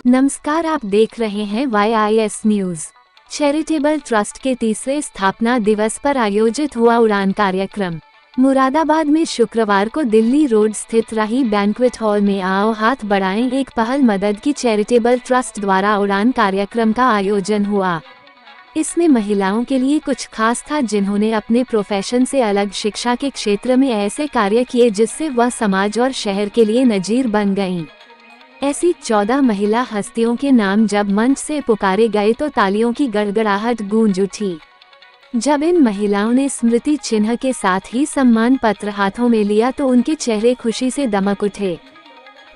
नमस्कार, आप देख रहे हैं YIS न्यूज। चैरिटेबल ट्रस्ट के तीसरे स्थापना दिवस पर आयोजित हुआ उड़ान कार्यक्रम। मुरादाबाद में शुक्रवार को दिल्ली रोड स्थित राही बैंक्वेट हॉल में आओ हाथ बढ़ाएं एक पहल मदद की चैरिटेबल ट्रस्ट द्वारा उड़ान कार्यक्रम का आयोजन हुआ। इसमें महिलाओं के लिए कुछ खास था, जिन्होंने अपने प्रोफेशन से अलग शिक्षा के क्षेत्र में ऐसे कार्य किए जिससे वह समाज और शहर के लिए नजीर बन गईं। ऐसी 14 महिला हस्तियों के नाम जब मंच से पुकारे गए तो तालियों की गड़गड़ाहट गूंज उठी। जब इन महिलाओं ने स्मृति चिन्ह के साथ ही सम्मान पत्र हाथों में लिया तो उनके चेहरे खुशी से दमक उठे।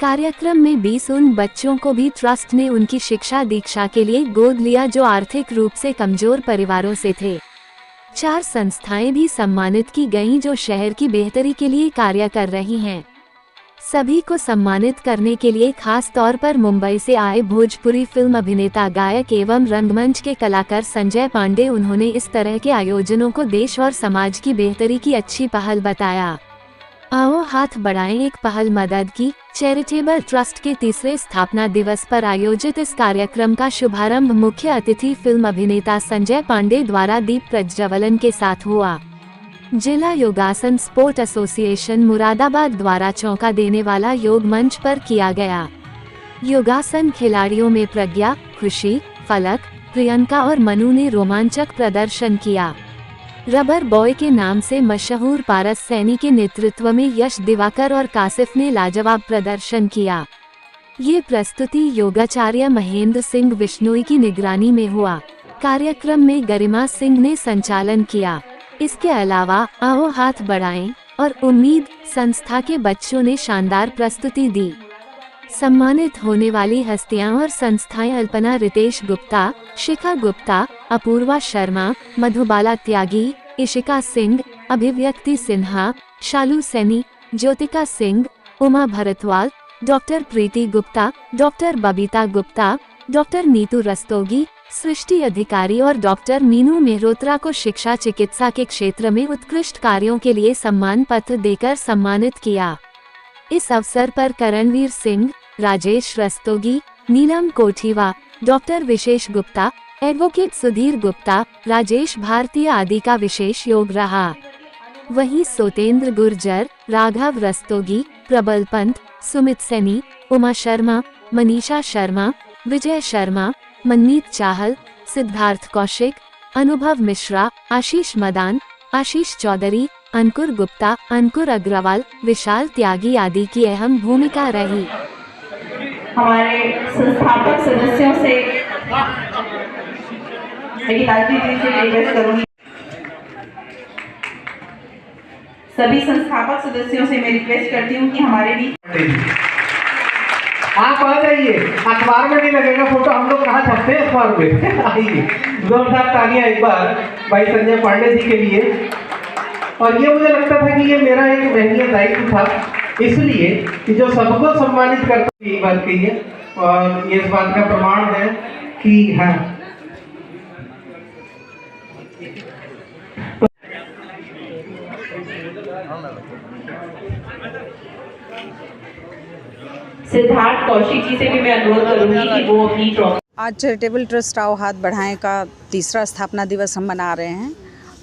कार्यक्रम में 20 उन बच्चों को भी ट्रस्ट ने उनकी शिक्षा दीक्षा के लिए गोद लिया जो आर्थिक रूप से कमजोर परिवारों से थे। 4 संस्थाएं भी सम्मानित की गईं जो शहर की बेहतरी के लिए कार्य कर रही हैं। सभी को सम्मानित करने के लिए खास तौर पर मुंबई से आए भोजपुरी फिल्म अभिनेता, गायक एवं रंगमंच के कलाकार संजय पांडे, उन्होंने इस तरह के आयोजनों को देश और समाज की बेहतरी की अच्छी पहल बताया। आओ हाथ बढ़ाएं एक पहल मदद की चैरिटेबल ट्रस्ट के तीसरे स्थापना दिवस पर आयोजित इस कार्यक्रम का शुभारंभ मुख्य अतिथि फिल्म अभिनेता संजय पांडे द्वारा दीप प्रज्वलन के साथ हुआ। जिला योगासन स्पोर्ट एसोसिएशन मुरादाबाद द्वारा चौंका देने वाला योग मंच पर किया गया। योगासन खिलाड़ियों में प्रज्ञा, खुशी, फलक, प्रियंका और मनु ने रोमांचक प्रदर्शन किया। रबर बॉय के नाम से मशहूर पारस सैनी के नेतृत्व में यश दिवाकर और कासिफ ने लाजवाब प्रदर्शन किया। ये प्रस्तुति योगाचार्य महेंद्र सिंह बिश्नोई की निगरानी में हुआ। कार्यक्रम में गरिमा सिंह ने संचालन किया। इसके अलावा आओ हाथ बढ़ाएं और उम्मीद संस्था के बच्चों ने शानदार प्रस्तुति दी। सम्मानित होने वाली हस्तियां और संस्थाएं अल्पना रितेश गुप्ता, शिखा गुप्ता, अपूर्वा शर्मा, मधुबाला त्यागी, इशिका सिंह, अभिव्यक्ति सिन्हा, शालू सैनी, ज्योतिका सिंह, उमा भरतवाल, डॉक्टर प्रीति गुप्ता, डॉक्टर बबीता गुप्ता, डॉक्टर नीतू रस्तोगी, सृष्टि अधिकारी और डॉक्टर मीनू मेहरोत्रा को शिक्षा चिकित्सा के क्षेत्र में उत्कृष्ट कार्यों के लिए सम्मान पत्र देकर सम्मानित किया। इस अवसर पर करणवीर सिंह, राजेश रस्तोगी, नीलम कोठीवा, डॉक्टर विशेष गुप्ता, एडवोकेट सुधीर गुप्ता, राजेश भारतीय आदि का विशेष योग रहा। वहीं सोतेंद्र गुर्जर, राघव रस्तोगी, प्रबल पंत, सुमित सैनी, उमा शर्मा, मनीषा शर्मा, विजय शर्मा, मनमीत चाहल, सिद्धार्थ कौशिक, अनुभव मिश्रा, आशीष मदान, आशीष चौधरी, अंकुर गुप्ता, अंकुर अग्रवाल, विशाल त्यागी आदि की अहम भूमिका रही। हमारे संस्थापक सदस्यों से रिक्वेस्ट करूंगी, सभी संस्थापक सदस्यों से मैं रिक्वेस्ट करती हूं कि हमारे बीच आप आ जाइए। अखबार में नहीं लगेगा फोटो, हम लोग कहाँ छपते हैं अखबार में। आइए, जोरदार तालियां एक बार भाई संजय पांडे जी के लिए। और ये मुझे लगता था कि ये मेरा एक महंगी दायित्व था, इसलिए कि जो सबको सम्मानित करता है, ये बात कही है और ये इस बात का प्रमाण है कि हाँ सिद्धार्थ कौशिक जी से भी मैं अनुरोध करूंगी कि वो अपनी ट्रॉफी। आज चैरिटेबल ट्रस्ट आओ हाथ बढ़ाएं का तीसरा स्थापना दिवस हम मना रहे हैं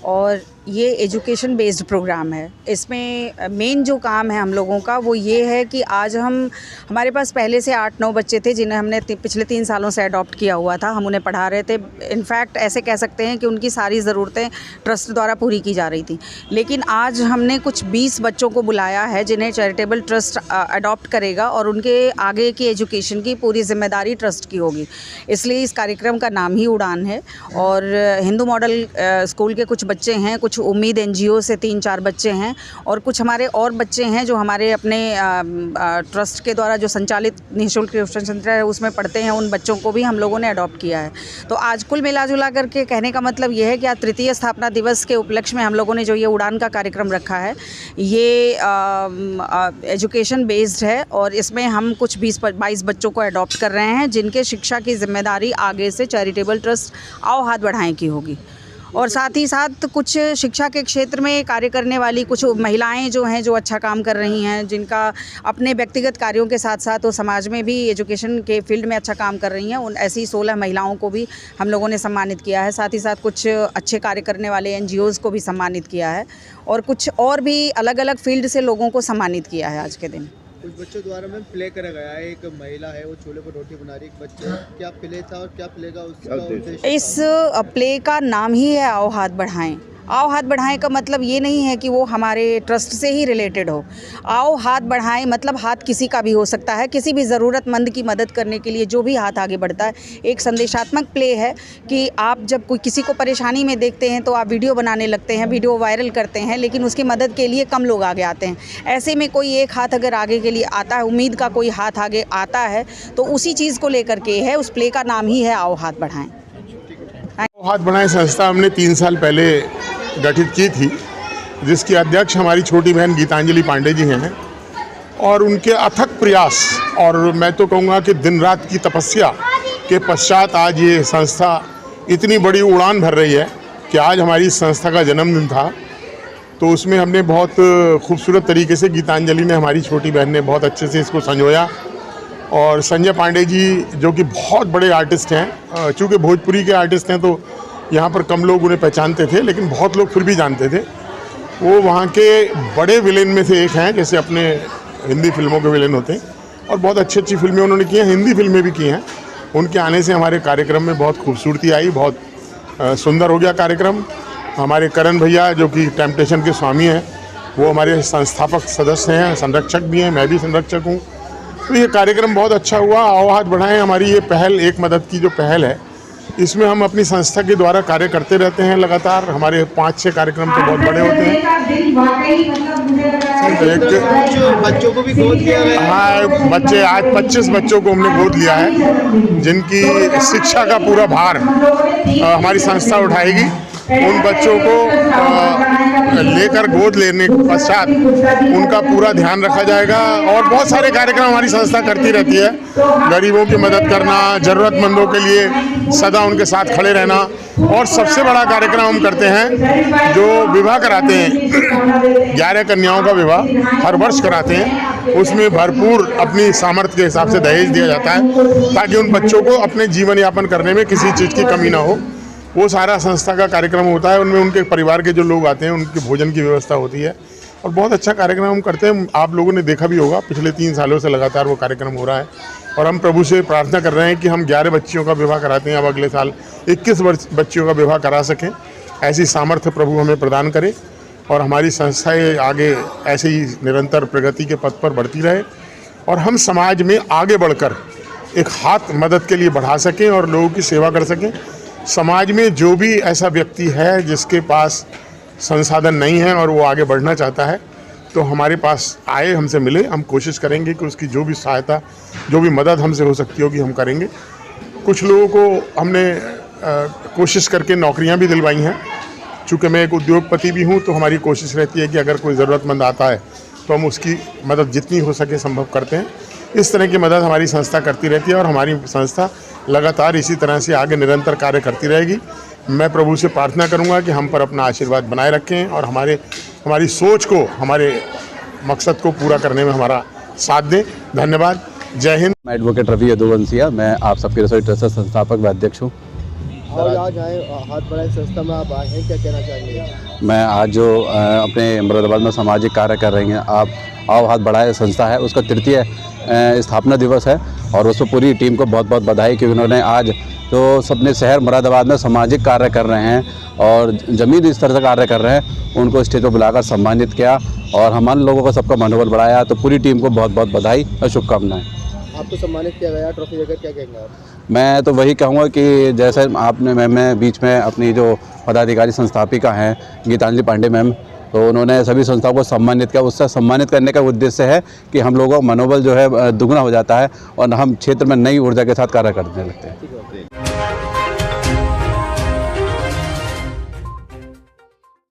और ये एजुकेशन बेस्ड प्रोग्राम है। इसमें मेन जो काम है हम लोगों का वो ये है कि आज हमारे पास पहले से 8-9 बच्चे थे जिन्हें हमने पिछले 3 सालों से अडॉप्ट किया हुआ था। हम उन्हें पढ़ा रहे थे। इनफैक्ट ऐसे कह सकते हैं कि उनकी सारी ज़रूरतें ट्रस्ट द्वारा पूरी की जा रही थी। लेकिन आज हमने कुछ 20 बच्चों को बुलाया है जिन्हें चैरिटेबल ट्रस्ट अडॉप्ट करेगा और उनके आगे की एजुकेशन की पूरी जिम्मेदारी ट्रस्ट की होगी। इसलिए इस कार्यक्रम का नाम ही उड़ान है। और हिंदू मॉडल स्कूल के कुछ बच्चे हैं, कुछ उम्मीद एनजीओ से 3-4 बच्चे हैं और कुछ हमारे और बच्चे हैं जो हमारे अपने ट्रस्ट के द्वारा जो संचालित निःशुल्क ट्यूशन सेंटर है उसमें पढ़ते हैं। उन बच्चों को भी हम लोगों ने अडॉप्ट किया है। तो आज कुल मिला जुला करके कहने का मतलब ये है कि आज तृतीय स्थापना दिवस के उपलक्ष्य में हम लोगों ने जो ये उड़ान का कार्यक्रम रखा है ये एजुकेशन बेस्ड है और इसमें हम कुछ 20-22 बच्चों को अडॉप्ट कर रहे हैं जिनके शिक्षा की जिम्मेदारी आगे से चैरिटेबल ट्रस्ट आओ हाथ बढ़ाएं की होगी। और साथ ही साथ कुछ शिक्षा के क्षेत्र में कार्य करने वाली कुछ महिलाएं जो हैं, जो अच्छा काम कर रही हैं, जिनका अपने व्यक्तिगत कार्यों के साथ साथ वो समाज में भी एजुकेशन के फील्ड में अच्छा काम कर रही हैं, उन ऐसी 16 महिलाओं को भी हम लोगों ने सम्मानित किया है। साथ ही साथ कुछ अच्छे कार्य करने वाले NGOs को भी सम्मानित किया है और कुछ और भी अलग अलग फील्ड से लोगों को सम्मानित किया है आज के दिन। कुछ बच्चों द्वारा मैम प्ले करा गया है, एक महिला है वो चूल्हे पर रोटी बना रही, एक बच्चा, क्या प्ले था और क्या प्ले का उसका उद्देश्य? इस प्ले का नाम ही है आओ हाथ बढ़ाएं। आओ हाथ बढ़ाएं का मतलब ये नहीं है कि वो हमारे ट्रस्ट से ही रिलेटेड हो। आओ हाथ बढ़ाएं मतलब हाथ किसी का भी हो सकता है, किसी भी ज़रूरतमंद की मदद करने के लिए जो भी हाथ आगे बढ़ता है। एक संदेशात्मक प्ले है कि आप जब कोई किसी को परेशानी में देखते हैं तो आप वीडियो बनाने लगते हैं, वीडियो वायरल करते हैं, लेकिन उसकी मदद के लिए कम लोग आगे आते हैं। ऐसे में कोई एक हाथ अगर आगे के लिए आता है, उम्मीद का कोई हाथ आगे आता है, तो उसी चीज़ को लेकर के है, उस प्ले का नाम ही है आओ हाथ बढ़ाएं। आओ हाथ बढ़ाएं संस्था हमने 3 साल पहले गठित की थी, जिसकी अध्यक्ष हमारी छोटी बहन गीतांजलि पांडे जी हैं और उनके अथक प्रयास और मैं तो कहूँगा कि दिन रात की तपस्या के पश्चात आज ये संस्था इतनी बड़ी उड़ान भर रही है कि आज हमारी संस्था का जन्मदिन था। तो उसमें हमने बहुत खूबसूरत तरीके से गीतांजलि ने, हमारी छोटी बहन ने बहुत अच्छे से इसको संजोया और संजय पांडे जी जो कि बहुत बड़े आर्टिस्ट हैं, चूँकि भोजपुरी के आर्टिस्ट हैं तो यहाँ पर कम लोग उन्हें पहचानते थे, लेकिन बहुत लोग फिर भी जानते थे। वो वहाँ के बड़े विलेन में से एक हैं, जैसे अपने हिंदी फिल्मों के विलेन होते हैं और बहुत अच्छी अच्छी फिल्में उन्होंने की हैं, हिंदी फिल्में भी की हैं। उनके आने से हमारे कार्यक्रम में बहुत खूबसूरती आई, बहुत सुंदर हो गया कार्यक्रम। हमारे करण भैया जो कि टेम्पटेशन के स्वामी हैं, वो हमारे संस्थापक सदस्य हैं, संरक्षक भी हैं, मैं भी संरक्षक हूँ। तो ये कार्यक्रम बहुत अच्छा हुआ। आओ हाथ बढ़ाएं हमारी ये पहल, एक मदद की जो पहल है, इसमें हम अपनी संस्था के द्वारा कार्य करते रहते हैं लगातार। हमारे 5-6 कार्यक्रम तो बहुत बड़े होते हैं। बच्चों को भी गोद लिया गया? हाँ, बच्चे आज 25 बच्चों को हमने गोद लिया है, जिनकी शिक्षा का पूरा भार हमारी संस्था उठाएगी। उन बच्चों को लेकर गोद लेने के पश्चात उनका पूरा ध्यान रखा जाएगा और बहुत सारे कार्यक्रम हमारी संस्था करती रहती है। गरीबों की मदद करना, ज़रूरतमंदों के लिए सदा उनके साथ खड़े रहना और सबसे बड़ा कार्यक्रम हम करते हैं जो विवाह कराते हैं। 11 कन्याओं का विवाह हर वर्ष कराते हैं। उसमें भरपूर अपनी सामर्थ्य के हिसाब से दहेज दिया जाता है ताकि उन बच्चों को अपने जीवन यापन करने में किसी चीज़ की कमी ना हो। वो सारा संस्था का कार्यक्रम होता है, उनमें उनके परिवार के जो लोग आते हैं उनके भोजन की व्यवस्था होती है और बहुत अच्छा कार्यक्रम हम करते हैं। आप लोगों ने देखा भी होगा, पिछले 3 सालों से लगातार वो कार्यक्रम हो रहा है और हम प्रभु से प्रार्थना कर रहे हैं कि हम 11 बच्चियों का विवाह कराते हैं, अब अगले साल 21 बच्चियों का विवाह करा सकें। ऐसी सामर्थ्य प्रभु हमें प्रदान करे और हमारी संस्थाएँ आगे ऐसे ही निरंतर प्रगति के पथ पर बढ़ती रहे और हम समाज में आगे बढ़कर एक हाथ मदद के लिए बढ़ा सकें और लोगों की सेवा कर सकें। समाज में जो भी ऐसा व्यक्ति है जिसके पास संसाधन नहीं है और वो आगे बढ़ना चाहता है, तो हमारे पास आए, हमसे मिले। हम कोशिश करेंगे कि उसकी जो भी सहायता, जो भी मदद हमसे हो सकती होगी हम करेंगे। कुछ लोगों को हमने कोशिश करके नौकरियां भी दिलवाई हैं। चूँकि मैं एक उद्योगपति भी हूं, तो हमारी कोशिश रहती है कि अगर कोई ज़रूरतमंद आता है तो हम उसकी मदद जितनी हो सके संभव करते हैं। इस तरह की मदद हमारी संस्था करती रहती है और हमारी संस्था लगातार इसी तरह से आगे निरंतर कार्य करती रहेगी। मैं प्रभु से प्रार्थना करूंगा कि हम पर अपना आशीर्वाद बनाए रखें और हमारी सोच को, हमारे मकसद को पूरा करने में हमारा साथ दें। धन्यवाद। जय हिंद। मैं एडवोकेट रवि यदुवंशिया, मैं आप सबके रसोई ट्रस्ट का संस्थापक व अध्यक्ष हूँ। और आज आए हाथ बढ़ाएं संस्था में आप आए हैं, क्या कहना चाहेंगे? मैं आज जो अपने मुरादाबाद में सामाजिक कार्य कर रही हैं, आप आओ हाथ बढ़ाएं संस्था है, उसका 3य स्थापना दिवस है और उसमें पूरी टीम को बहुत बहुत बधाई कि उन्होंने आज जो अपने शहर मुरादाबाद में सामाजिक कार्य कर रहे हैं और ज़मीनी स्तर से कार्य कर रहे हैं, उनको स्टेज पर बुलाकर सम्मानित किया और हमारे लोगों का सबका मनोबल बढ़ाया। तो पूरी टीम को बहुत बहुत बधाई और शुभकामनाएं। आपको सम्मानित किया गया, ट्रॉफी देकर, क्या कहेंगे आप? मैं तो वही कहूँगा कि जैसे आपने मैं बीच में अपनी जो पदाधिकारी संस्थापिका हैं गीतांजलि पांडे मैम, तो उन्होंने सभी संस्थाओं को सम्मानित किया। उससे सम्मानित करने का उद्देश्य है कि हम लोगों का मनोबल जो है दुगना हो जाता है और हम क्षेत्र में नई ऊर्जा के साथ कार्य करने लगते हैं।